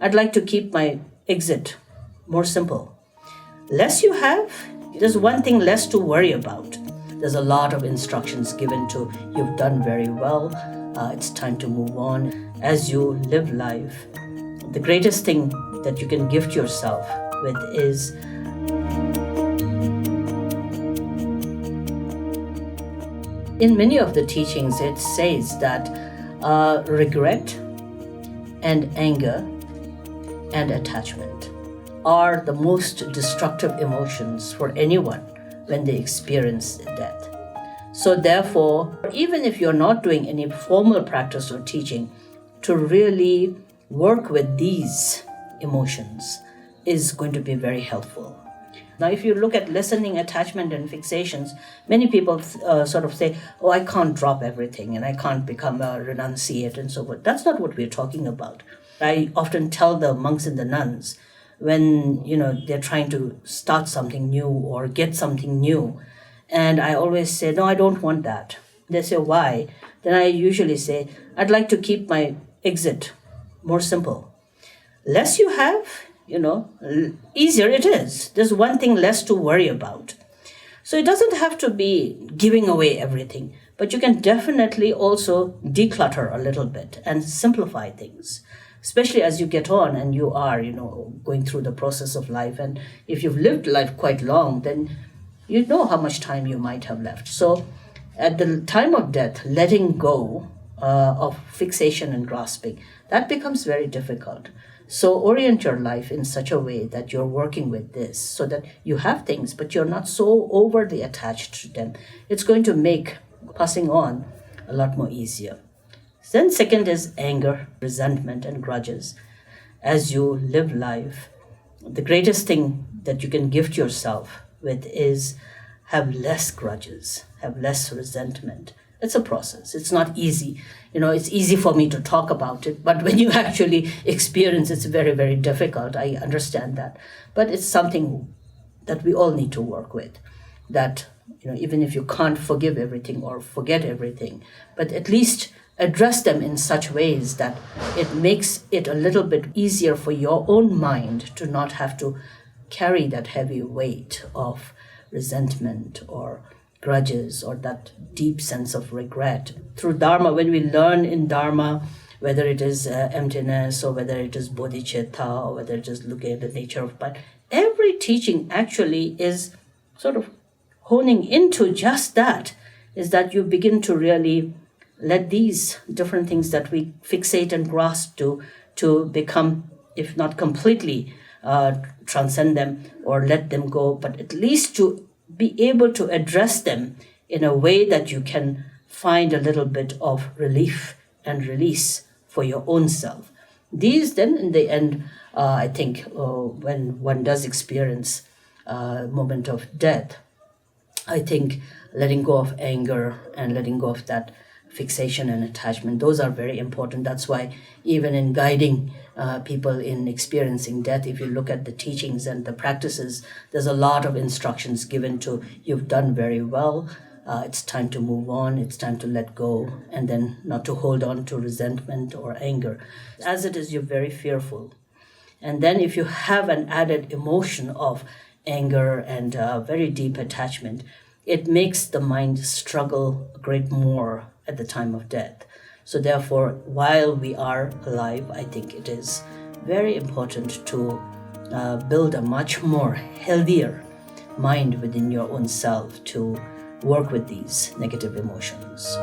I'd like to keep my exit more simple. Less you have, there's one thing less to worry about. There's a lot of instructions given to you've done very well. It's time to move on. As you live life, the greatest thing that you can gift yourself with is in many of the teachings, it says that regret and anger and attachment are the most destructive emotions for anyone when they experience death. So therefore, even if you're not doing any formal practice or teaching, to really work with these emotions is going to be very helpful. Now, if you look at lessening attachment and fixations, many people sort of say, oh, I can't drop everything and I can't become a renunciate and so forth. That's not what we're talking about. I often tell the monks and the nuns when, they're trying to start something new or get something new. And I always say, no, I don't want that. They say, why? Then I usually say, I'd like to keep my exit more simple. Less you have, easier it is. There's one thing less to worry about. So it doesn't have to be giving away everything, but you can definitely also declutter a little bit and simplify things, especially as you get on and you are, going through the process of life. And if you've lived life quite long, then you know how much time you might have left. So at the time of death, letting go of fixation and grasping, that becomes very difficult. So orient your life in such a way that you're working with this so that you have things, but you're not so overly attached to them. It's going to make passing on a lot more easier. Then second is anger, resentment, and grudges. As you live life, the greatest thing that you can gift yourself with is have less grudges, have less resentment. It's a process. It's not easy. It's easy for me to talk about it, but when you actually experience it's very, very difficult. I understand that. But it's something that we all need to work with. That, even if you can't forgive everything or forget everything, but at least address them in such ways that it makes it a little bit easier for your own mind to not have to carry that heavy weight of resentment or grudges or that deep sense of regret. Through Dharma, when we learn in Dharma, whether it is emptiness or whether it is bodhicitta or whether it is looking at the nature of mind, every teaching actually is sort of honing into just that, is that you begin to really let these different things that we fixate and grasp to become, if not completely transcend them or let them go, but at least to be able to address them in a way that you can find a little bit of relief and release for your own self. These then in the end, I think when one does experience a moment of death, I think letting go of anger and letting go of that fixation and attachment, those are very important. That's why even in guiding people in experiencing death, if you look at the teachings and the practices, there's a lot of instructions given to you've done very well. It's time to move on. It's time to let go and then not to hold on to resentment or anger. As it is, you're very fearful. And then if you have an added emotion of anger and very deep attachment, it makes the mind struggle a great more at the time of death. So therefore, while we are alive, I think it is very important to build a much more healthier mind within your own self to work with these negative emotions.